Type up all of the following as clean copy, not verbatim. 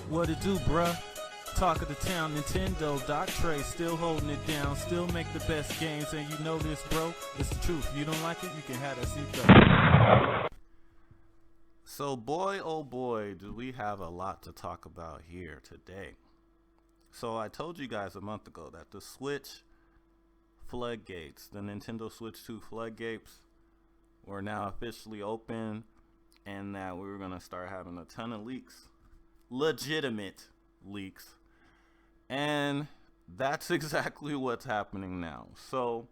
What it do, bruh? Talk of the town, Nintendo, Doc Trey still holding it down, still make the best games, and you know this, bro. It's the truth. If you don't like it, you can have that seatbelt. So, boy, oh boy, do we have a lot to talk about here today. So, I told you guys a month ago that the Switch floodgates, the Nintendo Switch 2 floodgates, were now officially open, and that we were going to start having a ton of leaks. Legitimate leaks. And that's exactly what's happening now. So,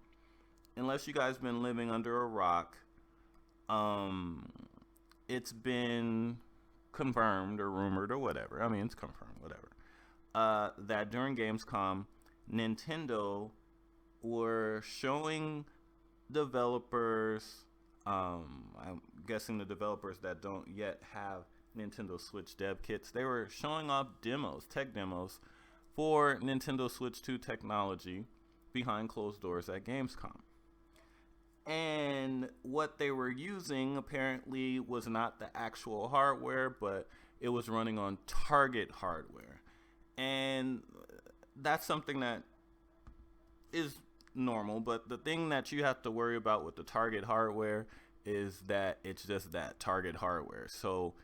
unless you guys been living under a rock, it's been confirmed or rumored or whatever. I mean, it's confirmed, whatever. That during Gamescom, Nintendo were showing developers, I'm guessing the developers that don't yet have Nintendo Switch dev kits, they were showing off demos, tech demos, for Nintendo Switch 2 technology behind closed doors at Gamescom. And what they were using apparently was not the actual hardware, but it was running on Target hardware. And that's something that is normal, but the thing that you have to worry about with the Target hardware is that it's just that Target hardware. So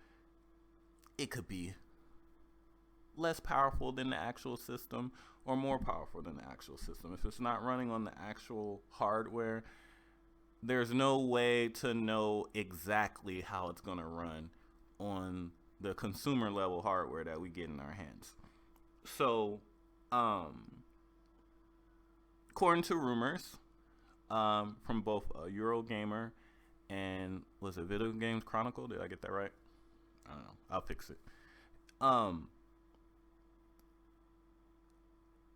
it could be less powerful than the actual system or more powerful than the actual system. If it's not running on the actual hardware, there's no way to know exactly how it's going to run on the consumer level hardware that we get in our hands. So, according to rumors from both Eurogamer and was it Video Games Chronicle? Did I get that right? I don't know. I'll fix it.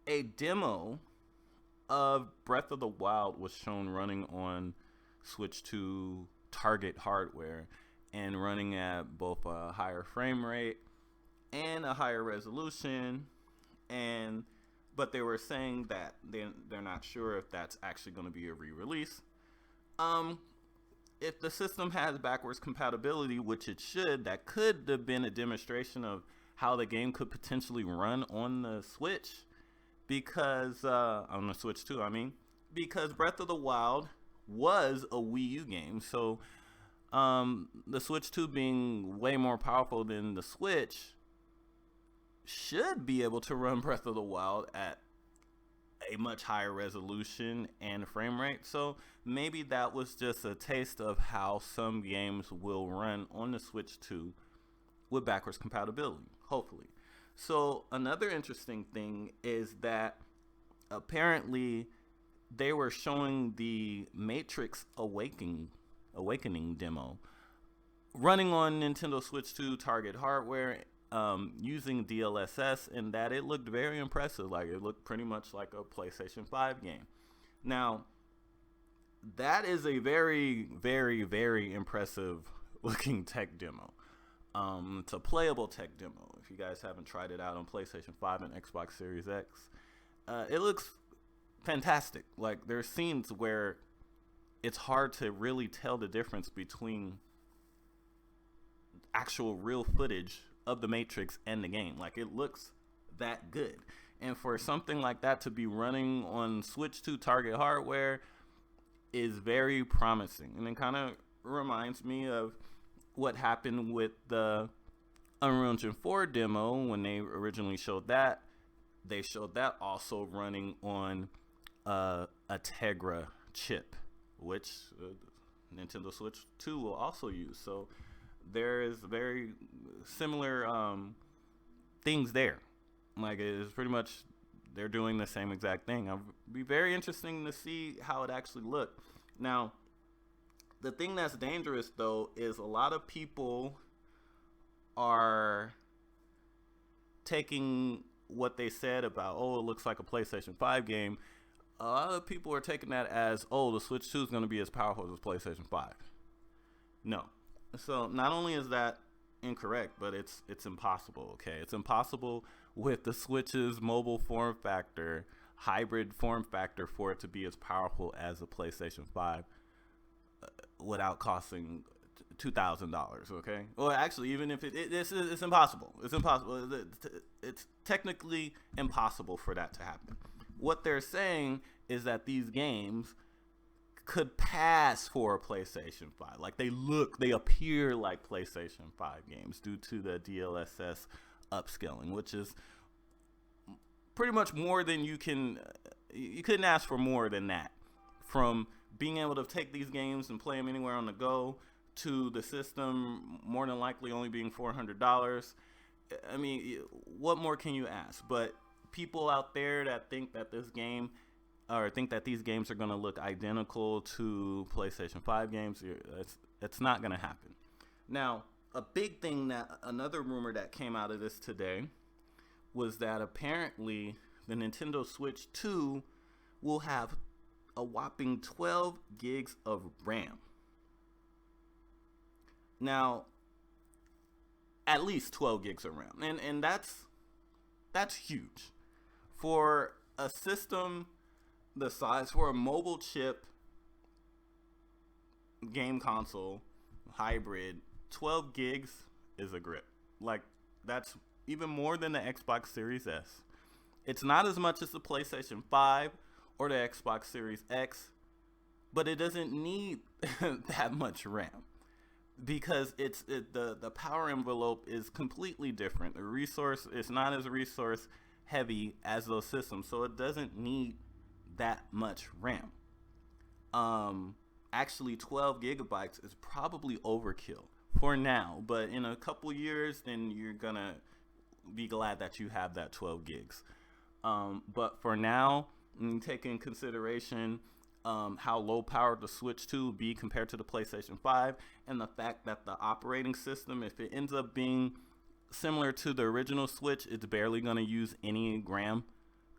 A demo of Breath of the Wild was shown running on Switch 2 Target hardware and running at both a higher frame rate and a higher resolution, but they were saying that they're not sure if that's actually going to be a re-release. If the system has backwards compatibility, which it should, that could have been a demonstration of how the game could potentially run on the Switch, because on the Switch 2, because Breath of the Wild was a Wii U game, so the Switch 2 being way more powerful than the Switch should be able to run Breath of the Wild at a much higher resolution and frame rate. So maybe that was just a taste of how some games will run on the Switch 2 with backwards compatibility, hopefully. So another interesting thing is that apparently they were showing the Matrix Awakening demo running on Nintendo Switch 2 Target hardware, using DLSS, and that it looked very impressive. Like, it looked pretty much like a PlayStation 5 game. Now, that is a very, very, very impressive looking tech demo. It's a playable tech demo. If you guys haven't tried it out on PlayStation 5 and Xbox Series X, it looks fantastic. Like, there's scenes where it's hard to really tell the difference between actual real footage of the Matrix and the game. Like, it looks that good. And for something like that to be running on Switch 2 Target hardware is very promising. And it kind of reminds me of what happened with the Unreal Engine 4 demo when they originally showed that. They showed that also running on a Tegra chip, which Nintendo Switch 2 will also use. So there is very similar things there. Like, it is pretty much, they're doing the same exact thing. It'll be very interesting to see how it actually looked. Now, the thing that's dangerous, though, is a lot of people are taking what they said about, oh, it looks like a PlayStation 5 game. A lot of people are taking that as, oh, the Switch 2 is going to be as powerful as PlayStation 5. No. So not only is that incorrect, but it's impossible, okay? It's impossible with the Switch's mobile form factor, hybrid form factor, for it to be as powerful as a PlayStation 5 without costing $2,000. Okay, well, actually, even if it's impossible. It's impossible. It's technically impossible for that to happen. What they're saying is that these games could pass for a PlayStation 5. Like they appear like PlayStation 5 games due to the DLSS upscaling, which is pretty much more than you couldn't ask for more than that. From being able to take these games and play them anywhere on the go to the system more than likely only being $400. I mean, what more can you ask? But people out there that think that this game or think that these games are going to look identical to PlayStation 5 games, it's not going to happen. Now, a big thing another rumor that came out of this today was that apparently the Nintendo Switch 2 will have a whopping 12 gigs of RAM. Now, at least 12 gigs of RAM. And that's huge. For a system the size, for a mobile chip game console hybrid, 12 gigs is a grip. Like, that's even more than the Xbox Series S. It's not as much as the PlayStation 5 or the Xbox Series X, but it doesn't need that much RAM because the power envelope is completely different. The resource is not as resource heavy as those systems, so it doesn't need that much RAM. Actually, 12 gigabytes is probably overkill for now, but in a couple years, then you're gonna be glad that you have that 12 gigs. But for now, take in consideration how low powered the Switch 2 will be compared to the PlayStation 5, and the fact that the operating system, if it ends up being similar to the original Switch, it's barely going to use any RAM.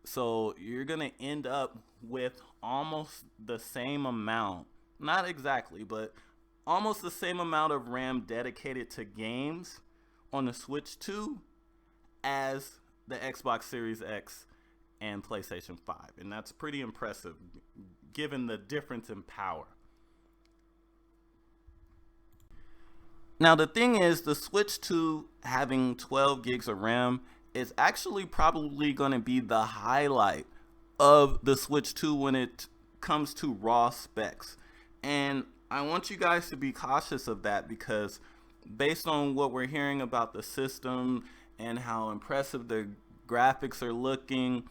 So you're going to end up with almost the same amount, not exactly, but almost the same amount of RAM dedicated to games on the Switch 2 as the Xbox Series X and PlayStation 5. And that's pretty impressive given the difference in power. Now, the thing is, the Switch 2 having 12 gigs of RAM is actually probably going to be the highlight of the Switch 2 when it comes to raw specs. And I want you guys to be cautious of that because based on what we're hearing about the system and how impressive the graphics are looking,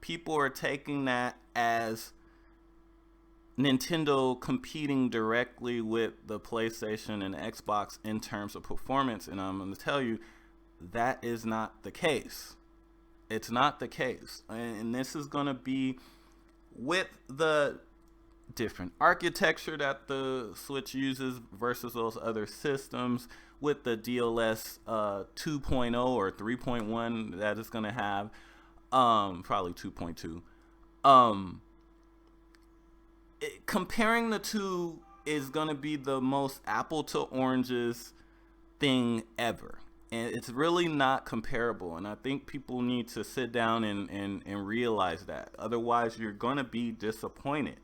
people are taking that as Nintendo competing directly with the PlayStation and Xbox in terms of performance. And I'm going to tell you, that is not the case. It's not the case. And this is going to be with the different architecture that the Switch uses versus those other systems, with the DLS 2.0 or 3.1 that it's going to have, probably 2.2. Comparing the two is going to be the most apple to oranges thing ever. And it's really not comparable. And I think people need to sit down and realize that. Otherwise, you're going to be disappointed.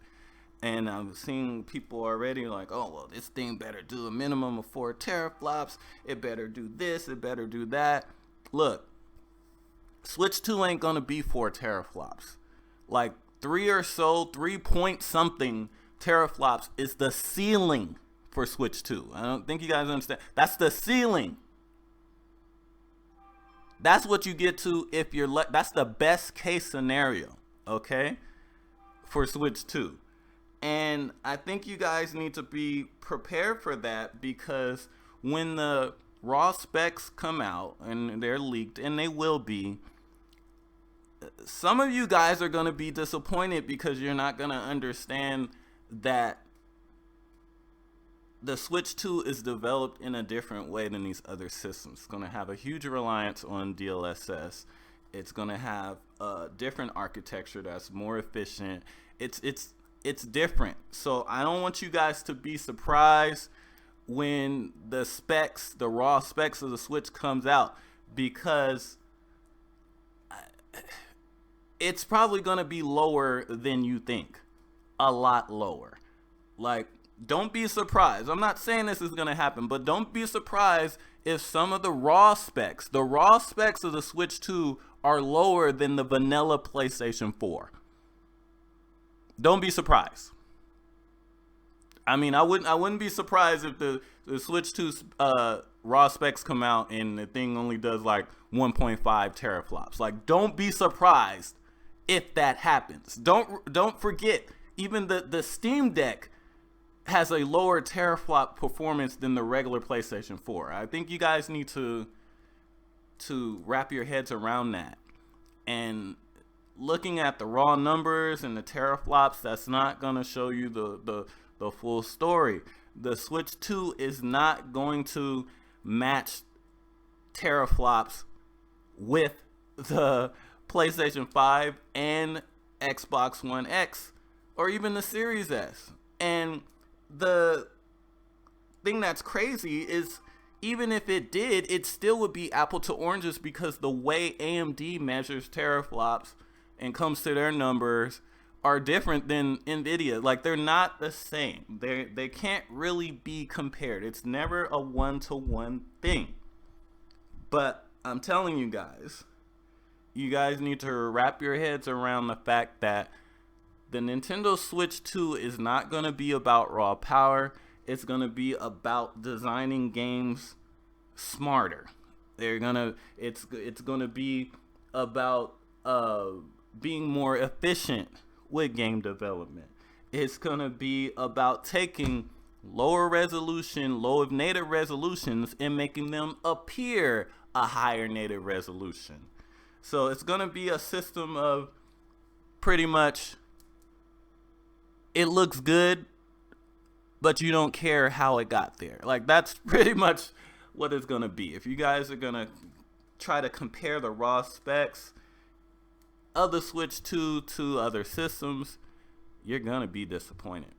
And I'm seeing people already like, oh, well, this thing better do a minimum of 4 teraflops. It better do this. It better do that. Look, Switch 2 ain't going to be 4 teraflops. Like 3 point something teraflops is the ceiling for Switch 2. I don't think you guys understand. That's the ceiling. That's what you get to if you're that's the best case scenario, okay, for Switch 2. And I think you guys need to be prepared for that, because when the raw specs come out and they're leaked, and they will be, some of you guys are going to be disappointed because you're not going to understand that the Switch 2 is developed in a different way than these other systems. It's going to have a huge reliance on DLSS. It's going to have a different architecture that's more efficient. It's different. So I don't want you guys to be surprised when the specs, the raw specs of the Switch comes out, because it's probably going to be lower than you think. A lot lower. Like, don't be surprised. I'm not saying this is going to happen, but don't be surprised if some of the raw specs of the Switch 2 are lower than the vanilla PlayStation 4. Don't be surprised. I mean, I wouldn't be surprised if the Switch 2's raw specs come out and the thing only does like 1.5 teraflops. Like, don't be surprised if that happens. Don't forget, even the Steam Deck has a lower teraflop performance than the regular PlayStation 4. I think you guys need to wrap your heads around that. And looking at the raw numbers and the teraflops, that's not going to show you the full story. The Switch 2 is not going to match teraflops with the PlayStation 5 and Xbox One X or even the Series S. And the thing that's crazy is, even if it did, it still would be apple to oranges, because the way AMD measures teraflops and comes to their numbers are different than Nvidia. Like, they're not the same. They can't really be compared. It's never a one-to-one thing. But I'm telling you guys need to wrap your heads around the fact that the Nintendo Switch 2 is not going to be about raw power. It's going to be about designing games smarter. It's going to be about being more efficient with game development. It's going to be about taking lower resolution, low native resolutions, and making them appear a higher native resolution. So it's going to be a system of pretty much, it looks good, but you don't care how it got there. Like, that's pretty much what it's going to be. If you guys are going to try to compare the raw specs of the Switch 2 to other systems, you're going to be disappointed.